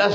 10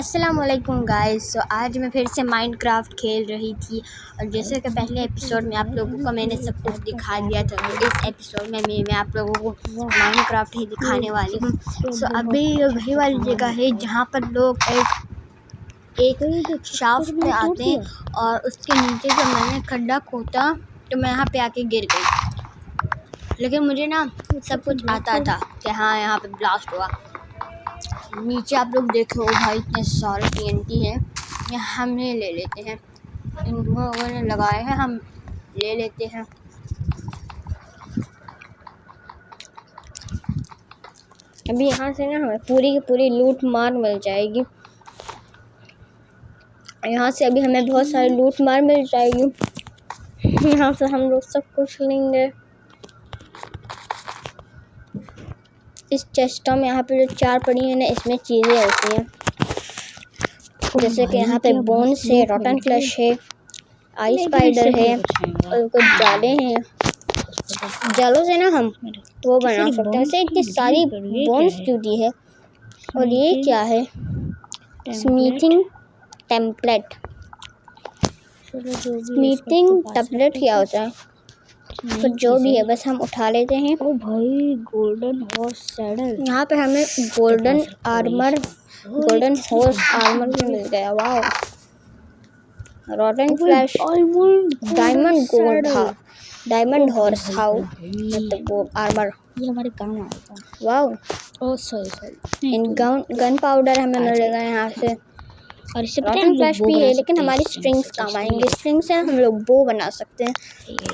अस्सलामुअलैकुम गाइस। तो आज मैं फिर से माइनक्राफ्ट खेल रही थी और जैसे कि पहले एपिसोड में आप लोगों को मैंने सब कुछ दिखा दिया था, तो इस एपिसोड में मैं आप लोगों को माइनक्राफ्ट ही दिखाने वाली हूँ. तो अभी वही वाली जगह है जहाँ पर लोग एक शाफ्ट में आते हैं और उसके नीचे जब मैंने खड्डा खोदा तो मैं यहाँ पे आके गिर गई, लेकिन मुझे ना सब कुछ आता था कि हाँ यहाँ पे ब्लास्ट हुआ. नीचे आप लोग देखो भाई इतने सारे TNT हैं, ये हम ये ले लेते हैं, इन लोगों ने लगाए हैं हम ले लेते हैं. अभी यहाँ से ना हमें पूरी की पूरी लूट मार मिल जाएगी. यहाँ से अभी हमें बहुत सारी लूट मार मिल जाएगी. यहाँ से हम लोग सब कुछ लेंगे. इस चेस्टों में यहाँ पे जो 4 पड़ी हैं ना इसमें चीज़ें होती हैं, जैसे कि यहाँ पे बोन्स है, रॉटन फ्लैश है, आई स्पाइडर है और कुछ जाले हैं. जालों से ना हम वो बना सकते हैं. वैसे इतनी सारी बोन्स क्यों दी है. और ये क्या है, स्मिथिंग टेम्पलेट. स्मिथिंग टेम्पलेट क्या होता है, तो जो भी है बस हम उठा लेते हैं. ओ भाई गोल्डन हॉर्स सैडल, यहाँ पे हमें गोल्डन हॉर्स आर्मर भी मिल गया. Wow. Rotten flesh, diamond horse how मतलब वो आर्मर, ये हमारे काम आएगा. वाओ. ओ सॉरी इन गन पाउडर हमें मिलेगा यहाँ से. और इससे रॉटन फ्लैश भी है लेकिन हमारी स्ट्रिंग्स काम आएंगे. स्ट्रिंग से हम लोग बो बना सकते हैं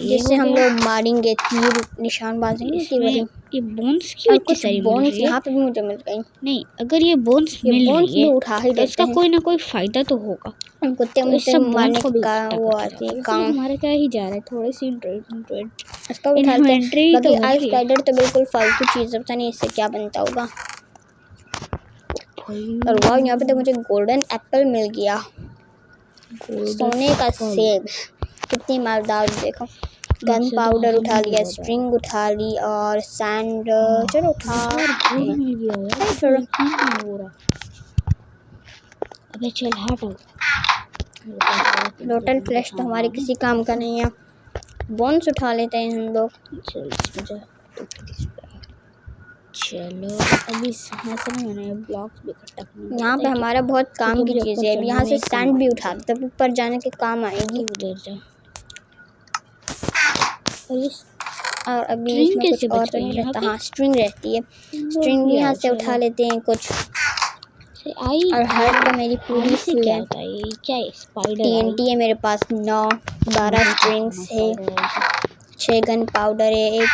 जिससे हम लोग मारेंगे, तीर निशान बाजेंगे. ये बोन्स की इतनी सारी बोन्स यहाँ पे भी मुझे मिल गई. नहीं, अगर ये बोन्स मिल रही है उठा ही तो इसका कोई ना कोई फायदा तो होगा. हम कुत्ते मुझसे मारने का वो आती है काम. हमारे क्या ही जा रहा है, थोड़ी सी इसका उठाते हैं. बाकी आई स्पाइडर तो बिल्कुल फालतू चीज़ है, पता नहीं इससे क्या बनता होगा. और वाह यहाँ पे तो मुझे गोल्डन एप्पल मिल गया, सोने का सेब. कितनी मालदार. देखो गन पाउडर उठा लिया, स्ट्रिंग उठा ली और सैंड चलो उठा. अबे चल हट. रॉटन फ्लैश तो हमारे किसी काम का नहीं है. बोन्स उठा लेते हैं हम लोग. चलो अभी यहाँ से मैंने ब्लॉक्स भी इकट्ठा करना. यहाँ पे हमारा बहुत काम की चीज़ है. अभी यहाँ से सैंड भी उठा तब ऊपर जाने के काम आएगी. उधर जा. और अभी इसमें कुछ और तो नहीं रहता. हाँ स्ट्रिंग रहती है, स्ट्रिंग भी यहाँ से उठा लेते हैं कुछ. और हर तो मेरी पूरी फुल है. क्या है, स्पाइडर TNT है मेरे पास 9-12 स्ट्रिंग्स है, 6 गन पाउडर है, एक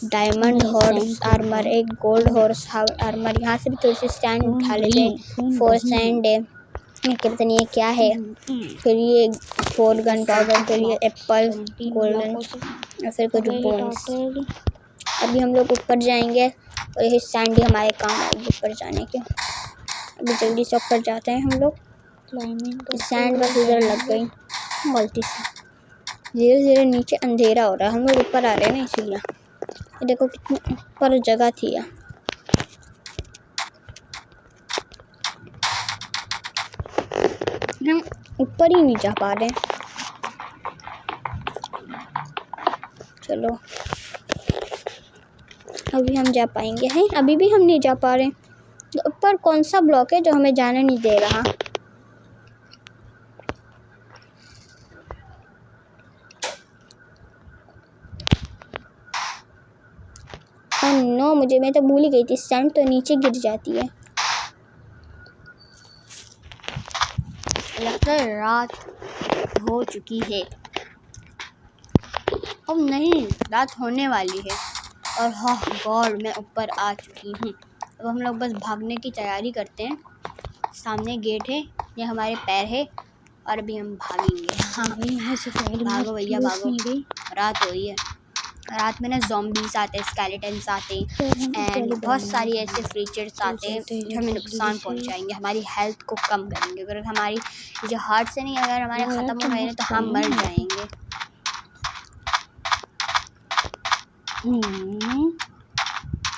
डायमंड हॉर्स आर्मर, एक गोल्ड हॉर्स आर्मर। यहाँ से भी थोड़ी सी स्टैंड उठा लेते हैं। 4 सैंड है, ये कहते नहीं ये क्या है। फिर ये 4 गन पाउडर, फिर ये एप्पल गोल्डन और फिर कुछ बोन्स। अभी हम लोग ऊपर जाएंगे और यही सैंड ही हमारे काम आएगी ऊपर जाने के। अभी जल्दी से ऊपर जाते हैं हम लोग। सैंड बस उधर लग गई गलती से। धीरे धीरे नीचे अंधेरा हो रहा है, हम लोग ऊपर आ रहे हैं ना इसीलिए। ये देखो कितनी ऊपर जगह थी यार। हम ऊपर ही नहीं जा पा रहे। चलो अभी हम जा पाएंगे। हैं अभी भी हम नहीं जा पा रहे। ऊपर कौन सा ब्लॉक है जो हमें जाने नहीं दे रहा? नो, मैं तो भूल ही गई थी, सैंड तो नीचे गिर जाती है। लगता है रात हो चुकी है। अब नहीं, रात होने वाली है। और हाँ गॉड, मैं ऊपर आ चुकी हूँ। अब हम लोग बस भागने की तैयारी करते हैं। सामने गेट है, ये हमारे पैर है और अभी हम भागेंगे। हाँ यहाँ से भागो भैया भागो। रात हो रही है। रात में ना ज़ॉम्बीज़ आते हैं, स्केलेटन्स आते हैं एंड बहुत सारी ऐसे क्रीचर्स आते हैं जो हमें नुकसान पहुंचाएंगे, हमारी हेल्थ को कम करेंगे। अगर हमारी जो हार्ट से नहीं अगर हमारे ख़त्म हो गए ना तो हम मर जाएंगे।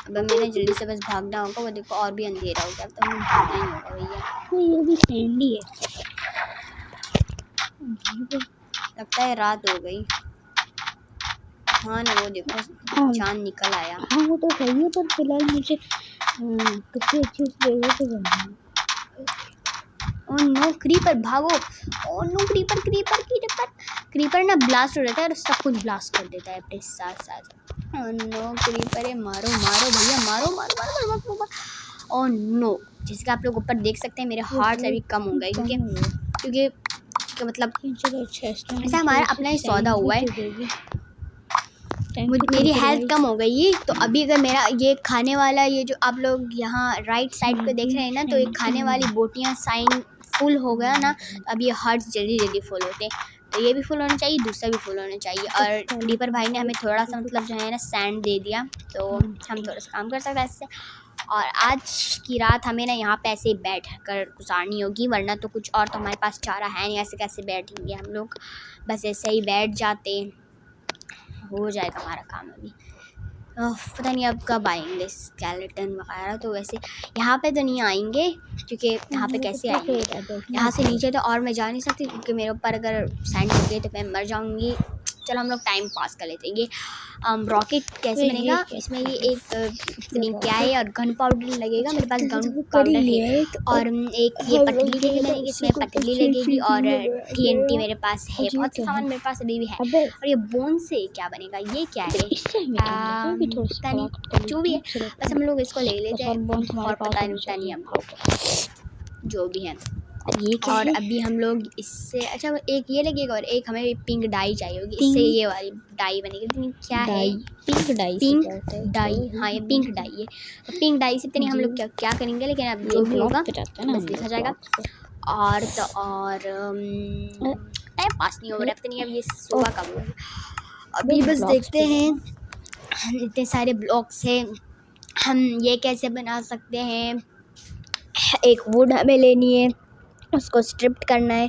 अब मैंने जल्दी से बस भागना होगा। वो देखो और भी अंधेरा हो गया, तो हमें भागना ही होगा भैया। ये भी सैंडी है। लगता है रात हो गई। हाँ ना, वो देखो चांद निकल आया। हाँ वो तो सही है, पर फिलहाल मुझे कितनी अच्छी जगह पे जाना है। ओह नो क्रीपर, भागो। Oh no creeper creeper creeper creeper ना ब्लास्ट हो जाता है और सब कुछ ब्लास्ट कर देता है अपने साथ साथ। ओह नो क्रीपर है, मारो मारो भैया, मारो मारो मारो मारो मारो। ओह नो, जैसे कि आप लोग ऊपर देख सकते हैं मेरे हार्ट अभी कम हो गए क्योंकि मतलब ऐसा हमारा अपना ही सौदा हुआ है। मेरी हेल्थ कम हो गई है, तो अभी अगर मेरा ये खाने वाला, ये जो आप लोग यहाँ राइट साइड पे देख रहे हैं ना, तो ये खाने वाली बोटियाँ साइन फुल हो गया ना, अब ये हार्ट्स जल्दी जल्दी फुल होते हैं। तो ये भी फुल होना चाहिए, दूसरा भी फुल होना चाहिए। और क्रीपर भाई ने हमें थोड़ा सा मतलब जो है ना सैंड दे दिया, तो हम थोड़ा सा काम कर सकते हैं इससे। और आज की रात हमें ना यहाँ पे ऐसे ही बैठ कर गुजारनी होगी, वरना तो कुछ और तो हमारे पास चारा है नहीं। ऐसे कैसे बैठेंगे हम लोग, बस ऐसे ही बैठ जाते हो जाएगा हमारा काम। अभी पता नहीं अब कब आएंगे स्केलेटन वगैरह। तो वैसे यहाँ पे तो नहीं आएंगे क्योंकि यहाँ पे कैसे आएंगे, यहाँ से नीचे तो और मैं जा नहीं सकती क्योंकि मेरे ऊपर अगर सैंड लग गई तो मैं मर जाऊँगी। चलो हम लोग टाइम पास कर लेते हैं। ये रॉकेट कैसे बनेगा, इसमें ये एक क्या है और गन पाउडर लगेगा। मेरे पास गन पाउडर है और एक ये पटली लगेगी, इसमें पटली लगेगी और TNT मेरे पास है। बहुत से सामान मेरे पास अभी भी है। और ये बोन से क्या बनेगा, ये क्या है, पता नहीं जो भी है, बस हम लोग इसको ले लेते हैं और पता नहीं हमको जो भी है। ये क्या और है? अभी हम लोग इससे अच्छा एक ये लगेगा और एक हमें पिंक डाई चाहिए होगी, इससे ये वाली डाई बनेगी। तो क्या है पिंक डाई? पिंक डाई, हाँ ये पिंक डाई है। तो पिंक डाई से हम लोग क्या करेंगे, लेकिन अब जो भी होगा बस देखा जाएगा। और तो और टाइम पास नहीं हो रहा है, पता नहीं अब ये सुबह कब होगा। अभी बस देखते हैं, इतने सारे ब्लॉक्स हैं, हम ये कैसे बना सकते हैं। एक वुड हमें लेनी है, उसको स्ट्रिप करना है